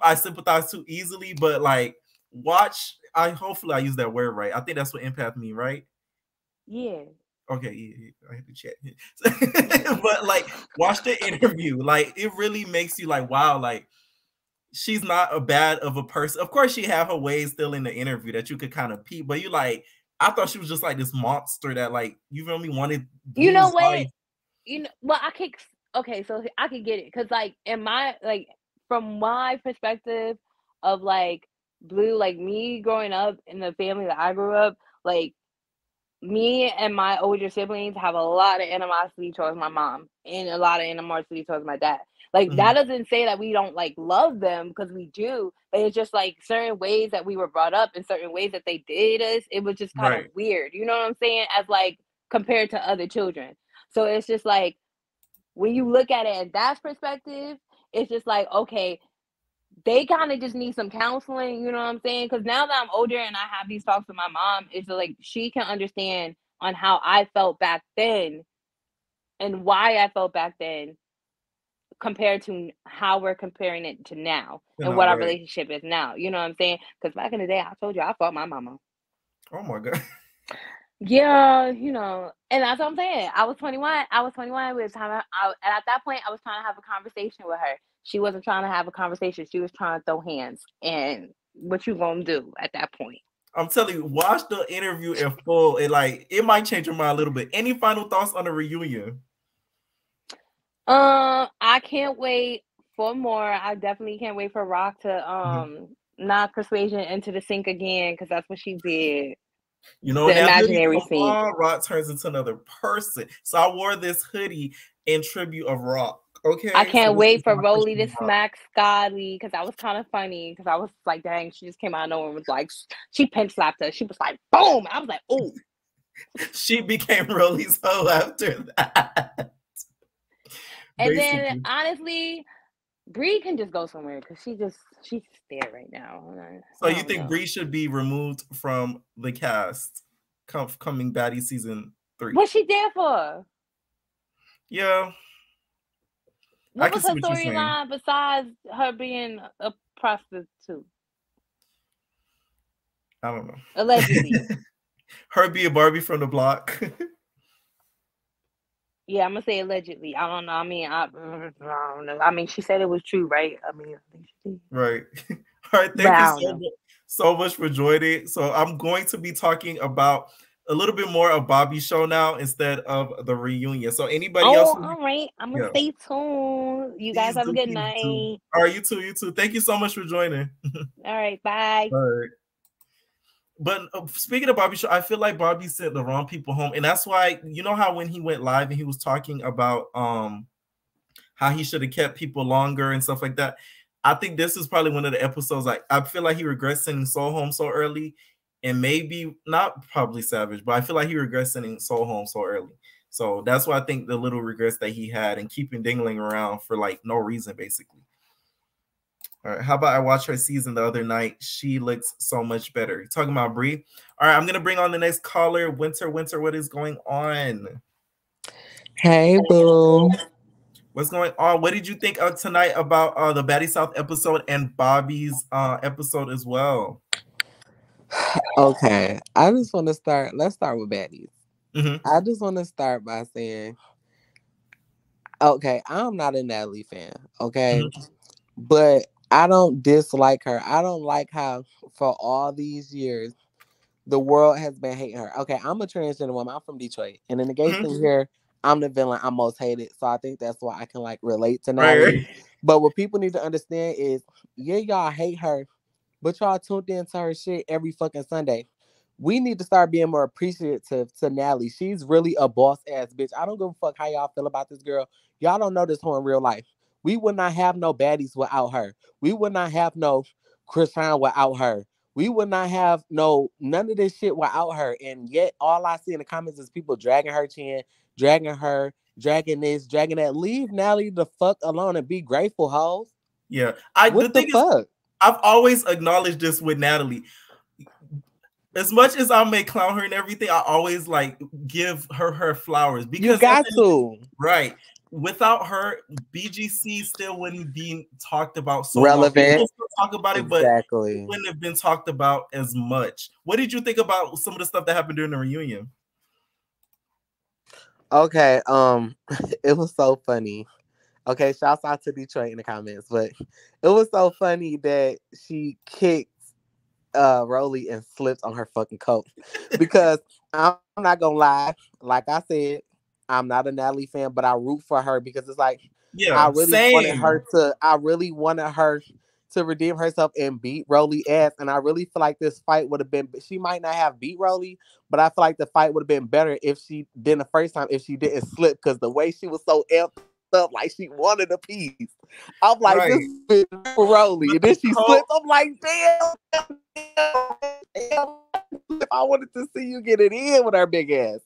I sympathize too easily, but like watch. Hopefully I use that word right. I think that's what empath mean, right? Yeah. Okay, yeah, I had to check. But like watch the interview. Like it really makes you like, wow, like she's not a bad of a person. Of course, she have her ways still in the interview that you could kind of peep, but you like, I thought she was just like this monster that like you feel me wanted. You know what? Life. You know, well, I could. Okay, so I could get it because like in my like from my perspective of like Blue, like me growing up in the family that I grew up, like me and my older siblings have a lot of animosity towards my mom and a lot of animosity towards my dad. Like that doesn't say that we don't like love them because we do, but it's just like certain ways that we were brought up and certain ways that they did us. It was just kind of weird. You know what I'm saying? As like compared to other children. So it's just like when you look at it in that perspective, it's just like, okay, they kind of just need some counseling, you know what I'm saying? Because now that I'm older and I have these talks with my mom, it's like she can understand on how I felt back then and why I felt back then compared to how we're comparing it to now and what our relationship is now. You know what I'm saying? Because back in the day, I told you I fought my mama. Oh my God. Yeah, you know, and that's what I'm saying. I was 21. We was time. And at that point, I was trying to have a conversation with her. She wasn't trying to have a conversation. She was trying to throw hands. And what you gonna do at that point? I'm telling you, watch the interview in full. It might change your mind a little bit. Any final thoughts on the reunion? I can't wait for more. I definitely can't wait for Rock to knock Persuasion into the sink again because that's what she did. You know, the imaginary scene. Rock turns into another person. So I wore this hoodie in tribute of Rock. Okay. I can't wait for Rolly to smack Scotty because that was kind of funny because I was like, dang, she just came out of nowhere and was like, she pinch slapped her. She was like, boom. I was like, oh. She became Rolly's hoe after that. And then honestly, Bree can just go somewhere because she's just there right now. So you think Bree should be removed from the cast coming Baddies season 3? What's she there for? Yeah. What was her storyline besides her being a prostitute? I don't know. Allegedly. Her be a Barbie from the block. Yeah, I'm gonna say allegedly. I don't know. I mean, I don't know. I mean, she said it was true, right? I mean, I think she did. Right. All right. Thank you so much for joining. So I'm going to be talking about a little bit more of Bobby's show now instead of the reunion. So anybody else? All right. I'm gonna stay tuned. You guys have a good night. All right, you too. You too. Thank you so much for joining. All right, bye. All right. But speaking of Bobby's show, I feel like Bobby sent the wrong people home, and that's why, you know how when he went live and he was talking about how he should have kept people longer and stuff like that. I think this is probably one of the episodes. Like, I feel like he regrets sending Soul home so early, and maybe not probably Savage, but I feel like he regrets sending Soul home so early. So that's why I think the little regrets that he had and keeping Dingling around for like no reason, basically. All right, how about I watched her season the other night? She looks so much better. You're talking about Brie. All right, I'm gonna bring on the next caller. Winter, what is going on? Hey, boo. What's going on? What did you think of tonight about the Baddies South episode and Bobby's episode as well? Okay, I just want to start. Let's start with Baddies. Mm-hmm. I just want to start by saying, okay, I'm not a Natalie fan, okay? Mm-hmm. But I don't dislike her. I don't like how for all these years, the world has been hating her. Okay, I'm a transgender woman. I'm from Detroit. And in the gay thing here, I'm the villain. I'm most hated. So I think that's why I can like relate to Natalie. Right. But what people need to understand is, yeah, y'all hate her, but y'all tuned into her shit every fucking Sunday. We need to start being more appreciative to Natalie. She's really a boss ass bitch. I don't give a fuck how y'all feel about this girl. Y'all don't know this whole in real life. We would not have no Baddies without her. We would not have no Crouton without her. We would not have none of this shit without her. And yet all I see in the comments is people dragging her chin, dragging her, dragging this, dragging that. Leave Natalie the fuck alone and be grateful, hoes. Yeah. What the fuck? I've always acknowledged this with Natalie. As much as I may clown her and everything, I always like give her flowers, because you got to. Right. Without her, BGC still wouldn't be talked about so relevant. People still talk about it, but it wouldn't have been talked about as much. What did you think about some of the stuff that happened during the reunion? Okay, it was so funny. Okay, shouts out to Detroit in the comments, but it was so funny that she kicked Rolly and slipped on her fucking coat, because I'm not gonna lie, like I said, I'm not a Natalie fan, but I root for her because it's like, I really wanted her to redeem herself and beat Rolly ass, and I really feel like this fight would have been, she might not have beat Rolly, but I feel like the fight would have been better if she did the first time, if she didn't slip, because the way she was so amped up, like she wanted a piece. I'm like, this bitch for Rolly, and then she slipped. I'm like, damn. If I wanted to see you get it in with her big ass.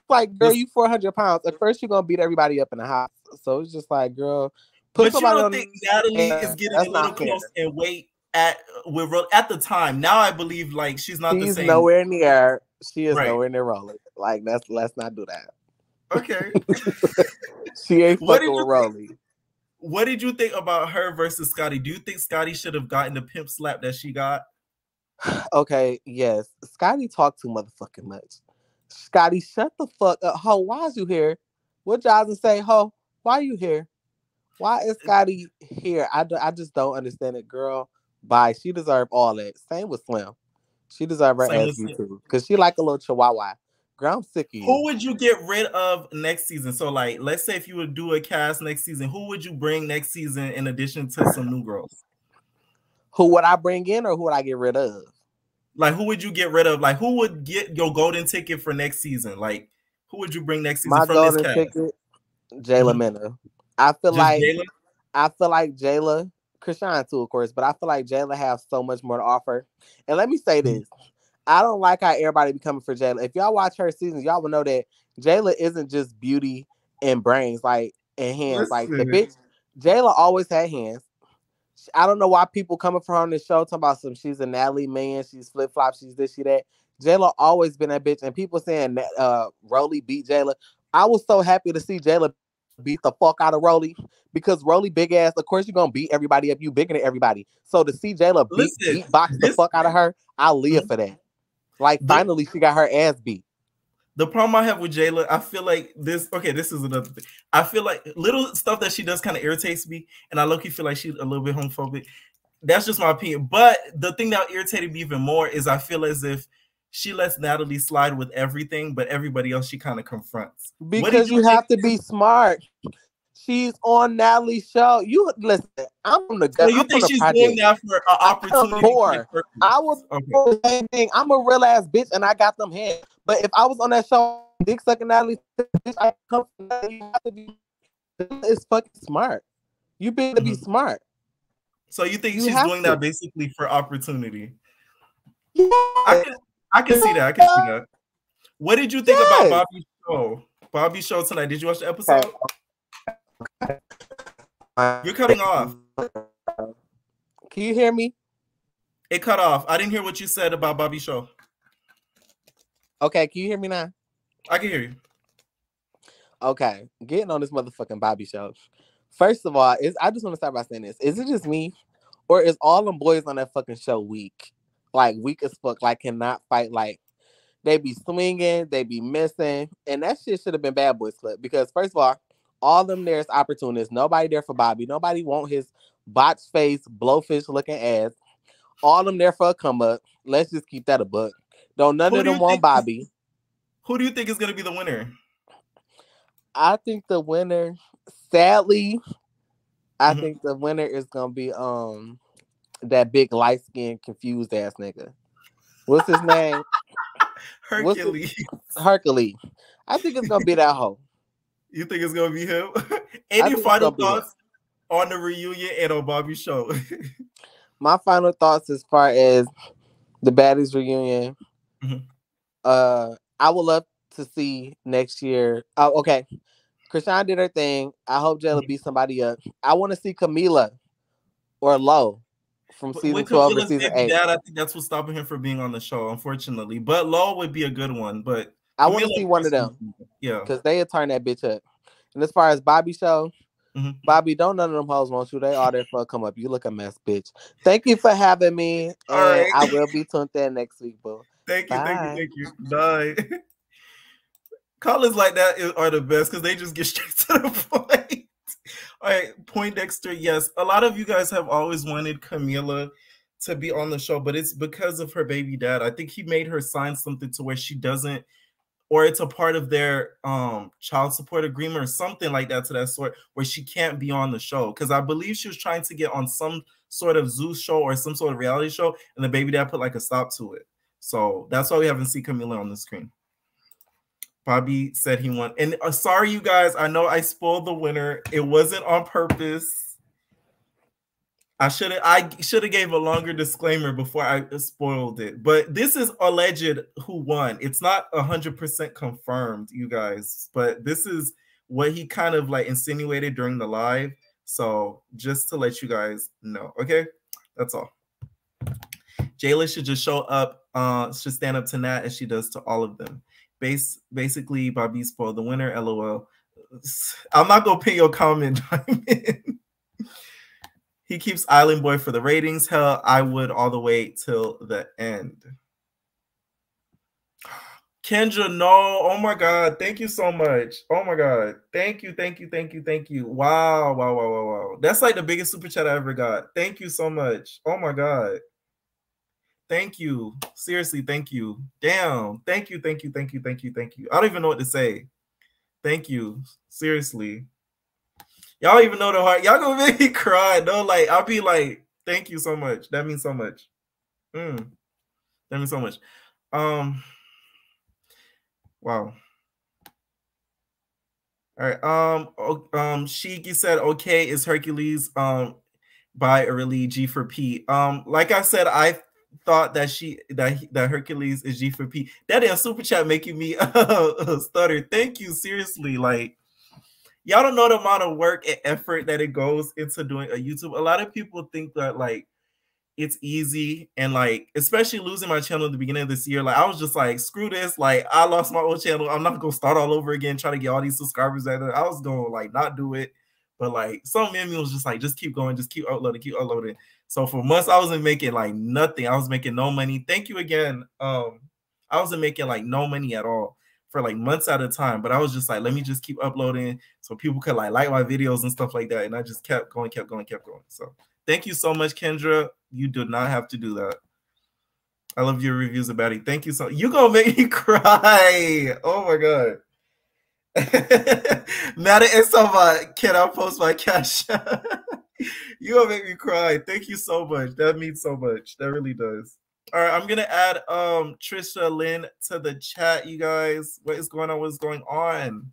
Like, girl, you 400 pounds. At first, you're gonna beat everybody up in the house. So it's just like, girl, put somebody on. But you don't think Natalie is getting a little close in weight at the time? Now I believe like she's not the same. She's nowhere near. She is nowhere near Rolly. Like, let's not do that. Okay. She ain't fucking with Rolly. What did you think about her versus Scotty? Do you think Scotty should have gotten the pimp slap that she got? Okay, yes. Scotty talked too motherfucking much. Scotty, shut the fuck up. Ho, why is you here? What y'all say, ho, why you here? Why is Scotty here? I just don't understand it, girl. Bye. She deserved all that. Same with Slim. She deserved her ass too. Because she like a little chihuahua. Girl, I'm sick of you. Who would you get rid of next season? So, like, let's say if you would do a cast next season, who would you bring next season in addition to some new girls? Who would I bring in, or who would I get rid of? Like, who would you get rid of? Like, who would get your golden ticket for next season? Like, who would you bring next season from this cast? Ticket, Jayla Mena. I feel like Jayla, Krishan too, of course, but I feel like Jayla has so much more to offer. And let me say this. I don't like how everybody be coming for Jayla. If y'all watch her seasons, y'all will know that Jayla isn't just beauty and brains, like, and hands. Like, the bitch, Jayla always had hands. I don't know why people coming for her on this show talking about she's a Natalie man, she's flip-flop, she's this, she that. Jayla always been that bitch, and people saying that Rolly beat Jayla. I was so happy to see Jayla beat the fuck out of Rolly, because Rolly big ass, of course you're gonna beat everybody up, you bigger than everybody. So to see Jayla beat box the fuck out of her, I live for that. Like, finally she got her ass beat. The problem I have with Jayla, I feel like this is another thing. I feel like little stuff that she does kind of irritates me, and I low-key feel like she's a little bit homophobic. That's just my opinion. But the thing that irritated me even more is I feel as if she lets Natalie slide with everything, but everybody else she kind of confronts. Because you have to be smart. She's on Natalie's show. You listen. I'm from the gut. So you think she's doing that for an opportunity? I would do the same thing. I'm a real ass bitch, and I got them hands. But if I was on that show, dick sucking Natalie, bitch, I come from that. You have to be. It's fucking smart. You better be smart. So you think she's doing that basically for opportunity? Yeah. I can see that. I can see that. What did you think about Bobby's show? Bobby's show tonight. Did you watch the episode? You're cutting off. Can you hear me? It cut off. I didn't hear what you said about Bobby's show. Okay, can you hear me now? I can hear you. Okay, getting on this motherfucking Bobby show. First of all, I just want to start by saying this. Is it just me? Or is all them boys on that fucking show weak? Like, weak as fuck. Like, cannot fight. Like, they be swinging. They be missing. And that shit should have been Bad Boys Club. Because, first of all them there is opportunists. Nobody there for Bobby. Nobody want his botched face, blowfish looking ass. All them there for a come up. Let's just keep that a buck. Don't none of them want Bobby. Who do you think is going to be the winner? I think the winner, sadly, I think the winner is going to be that big light-skinned confused ass nigga. What's his name? Hercules. Hercules. I think it's going to be that hoe. You think it's going to be him? Any final thoughts on the reunion and on Bobby's show? My final thoughts as far as the Baddies reunion. I would love to see next year. Oh, okay. Krishan did her thing. I hope Jayla beat somebody up. I want to see Camila or Lo from season 12 or season 8. Dad, I think that's what's stopping him from being on the show, unfortunately. But Lo would be a good one. But I want to see one of them. Yeah. Because they would turn that bitch up. And as far as Bobby's show, Bobby, don't none of them hoes want you. They all there for a come up. You look a mess, bitch. Thank you for having me. And right. I will be tuned in next week, boo. Thank you. Bye. Callers like that are the best because they just get straight to the point. All right, Poindexter, yes. A lot of you guys have always wanted Camila to be on the show, but it's because of her baby dad. I think he made her sign something to where she doesn't, or it's a part of their child support agreement or something like that to that sort, where she can't be on the show. Because I believe she was trying to get on some sort of Zeus show or some sort of reality show, and the baby dad put like a stop to it. So that's why we haven't seen Camila on the screen. Bobby said he won. And sorry, you guys. I know I spoiled the winner. It wasn't on purpose. I should have gave a longer disclaimer before I spoiled it. But this is alleged who won. It's not 100% confirmed, you guys. But this is what he kind of like insinuated during the live. So just to let you guys know. Okay? That's all. Jayla should just show up, should stand up to Nat as she does to all of them. Basically, Bobby spoiled the winner. LOL. I'm not gonna pin your comment, Diamond. He keeps Island Boy for the ratings. Hell, I would all the way till the end. Kendra, no. Oh my God. Thank you so much. Oh my God. Thank you. Wow. That's like the biggest super chat I ever got. Thank you so much. Oh my God. Thank you. Seriously, thank you. Damn. Thank you. I don't even know what to say. Thank you. Seriously. Y'all even know the heart. Y'all gonna make me cry. No, like, I'll be like, thank you so much. That means so much. That means so much. Wow. All right. Shiki said, okay, is Hercules by a really G for P. Like I said, I thought that that Hercules is G for P. That damn super chat making me stutter. Thank you, seriously. Like, y'all don't know the amount of work and effort that it goes into doing a YouTube. A lot of people think that like it's easy, and like especially losing my channel at the beginning of this year, like I was just like, screw this. Like, I lost my old channel. I'm not gonna start all over again trying to get all these subscribers out there. I was gonna like not do it, but like some of me was just like, just keep going, just keep uploading. So for months, I wasn't making like nothing. I was making no money. Thank you again. I wasn't making like no money at all for like months at a time. But I was just like, let me just keep uploading so people could like my videos and stuff like that. And I just kept going. So thank you so much, Kendra. You did not have to do that. I love your reviews about it. Thank you so much. You gonna make me cry. Oh my god. Natalie and Bobby, can I post my cash? You gonna make me cry. Thank you so much. That means so much. That really does. All right, I'm gonna add Trisha Lynn to the chat, you guys. What is going on? What's going on?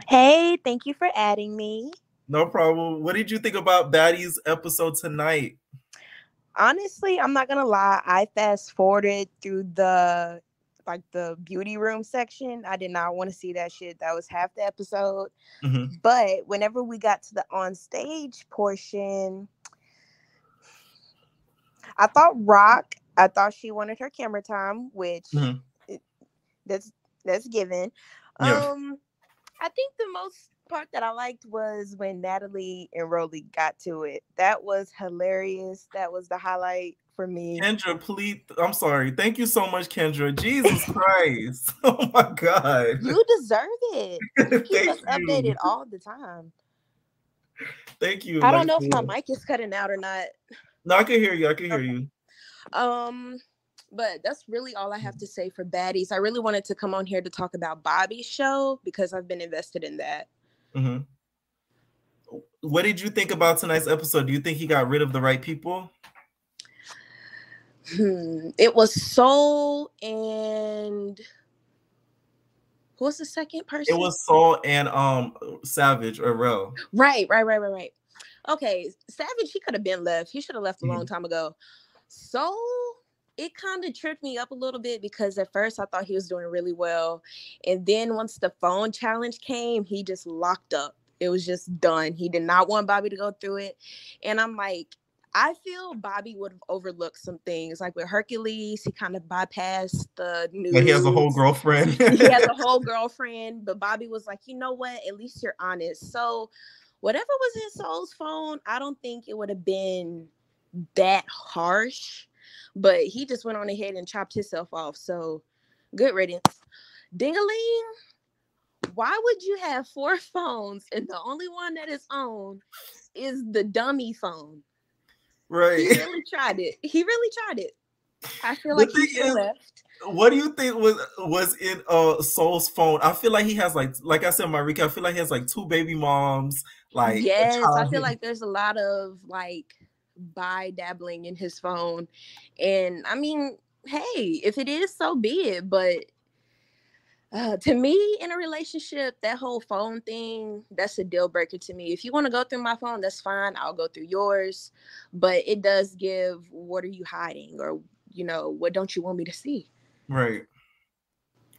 Hey, thank you for adding me. No problem. What did you think about Baddies episode tonight? Honestly, I'm not gonna lie. I fast forwarded through the beauty room section. I did not want to see that shit. That was half the episode. Mm-hmm. But whenever we got to the on stage portion, I thought she wanted her camera time, which that's given. Yeah. I think the most part that I liked was when Natalie and Rolly got to it. That was hilarious. That was the highlight for me. Kendra, please. I'm sorry. Thank you so much, Kendra. Jesus Christ. Oh my God. You deserve it. You keep us updated all the time. Thank you. I don't know if my mic is cutting out or not. No, I can hear you. I can hear you. But that's really all I have to say for Baddies. I really wanted to come on here to talk about Bobby's show because I've been invested in that. Mm-hmm. What did you think about tonight's episode? Do you think he got rid of the right people? It was Soul and who was the second person? It was Soul and Savage or Rel. Right. Okay, Savage, he could have been left. He should have left a long time ago. Soul, it kind of tripped me up a little bit because at first I thought he was doing really well. And then once the phone challenge came, he just locked up. It was just done. He did not want Bobby to go through it. And I'm like, I feel Bobby would have overlooked some things. Like with Hercules, he kind of bypassed the news. Like he has a whole girlfriend. He has a whole girlfriend. But Bobby was like, you know what? At least you're honest. So whatever was in Soul's phone, I don't think it would have been that harsh. But he just went on ahead and chopped himself off. So good riddance. Ding-a-ling, why would you have 4 phones and the only one that is on is the dummy phone? Right. He really tried it. I feel like he should have left. What do you think was in Soul's phone? I feel like he has like I said, Marika, I feel like he has like 2 baby moms. Like yes, I feel like there's a lot of like dabbling in his phone. And I mean, hey, if it is, so be it. But to me, in a relationship, that whole phone thing, that's a deal breaker to me. If you want to go through my phone, that's fine. I'll go through yours. But it does give, what are you hiding? Or, you know, what don't you want me to see? Right.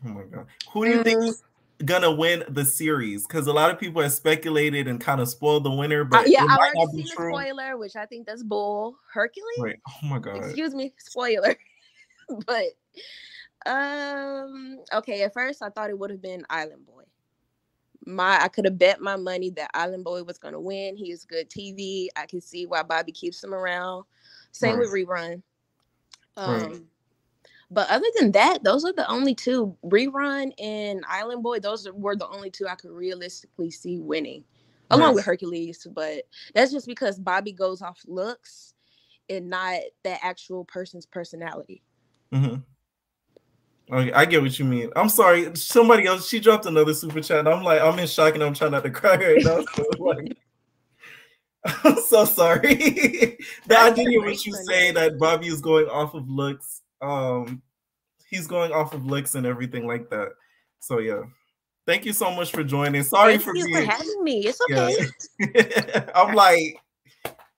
Oh my God. Who do you think is gonna win the series? Because a lot of people have speculated and kind of spoiled the winner, but yeah, I've already seen the spoiler, which I think that's bull. Hercules? Right. Oh my God. Excuse me, spoiler. But okay, at first I thought it would have been Island Boy. I could have bet my money that Island Boy was gonna win. He is good TV. I can see why Bobby keeps him around. Same with Rerun. But other than that, those are the only 2. Rerun and Island Boy, those were the only 2 I could realistically see winning. Along with Hercules. But that's just because Bobby goes off looks and not that actual person's personality. Mm-hmm. Okay, I get what you mean. I'm sorry. Somebody else, she dropped another super chat. And I'm in shock and I'm trying not to cry right now. So I'm so sorry. But I did hear what you say that Bobby is going off of looks. He's going off of looks and everything like that. So yeah. Thank you so much for joining. Sorry for having me. It's okay. Yeah. I'm like,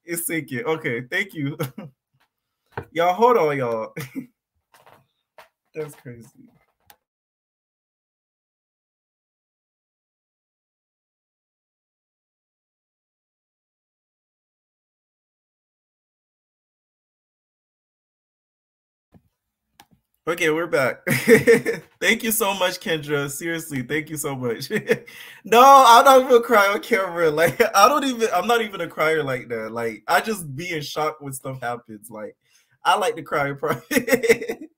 it's sinking. Okay, thank you. Y'all, hold on, y'all. That's crazy. Okay, we're back. Thank you so much, Kendra. Seriously, thank you so much. No, I'm not even crying on camera. Like, I'm not even a crier like that. Like, I just be in shock when stuff happens. Like, I like to cry in private.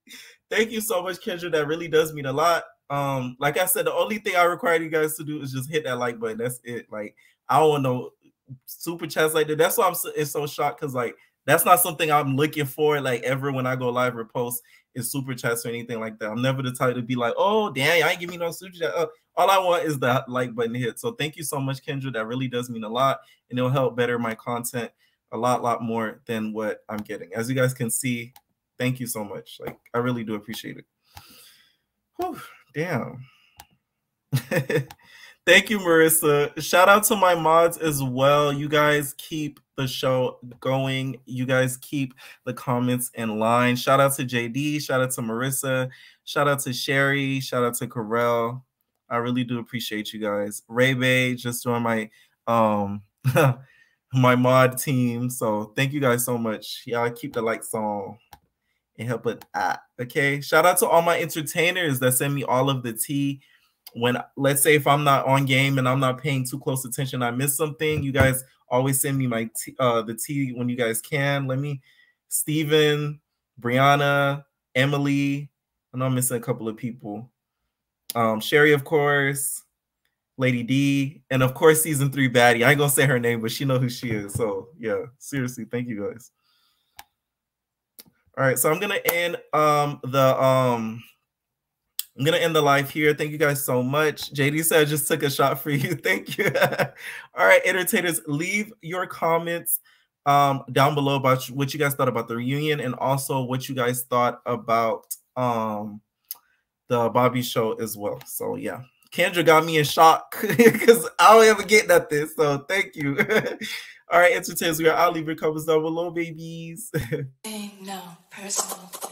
Thank you so much, Kendra. That really does mean a lot. Like I said, the only thing I require you guys to do is just hit that like button. That's it. Like, I don't want no super chats like that. That's why I'm so shocked, because like That's not something I'm looking for, like, ever when I go live or post is super chats or anything like that. I'm never the type to be like, oh, damn, I ain't give me no super chat. All I want is the like button hit. So thank you so much, Kendra. That really does mean a lot, and it'll help better my content a lot more than what I'm getting. As you guys can see, thank you so much. Like, I really do appreciate it. Whew, damn. Thank you, Marissa. Shout out to my mods as well. You guys keep the show going. You guys keep the comments in line. Shout out to JD. Shout out to Marissa. Shout out to Sherry. Shout out to Carell. I really do appreciate you guys. Ray Bay just joined my my mod team. So thank you guys so much. Y'all keep the likes on and help it out. Okay. Shout out to all my entertainers that send me all of the tea. When, let's say, if I'm not on game and I'm not paying too close attention, I miss something, you guys always send me my the tea when you guys can. Steven, Brianna, Emily, I know I'm missing a couple of people. Sherry, of course, Lady D, and of course season 3 baddie. I ain't gonna say her name, but she know who she is. So yeah, seriously, thank you guys. All right, so I'm gonna end I'm going to end the live here. Thank you guys so much. JD said I just took a shot for you. Thank you. All right, entertainers, leave your comments down below about what you guys thought about the reunion and also what you guys thought about the Bobby show as well. So, yeah. Kendra got me in shock because I don't ever get nothing. So, thank you. All right, entertainers, we are out. Leave your comments down below, babies. No personal thing.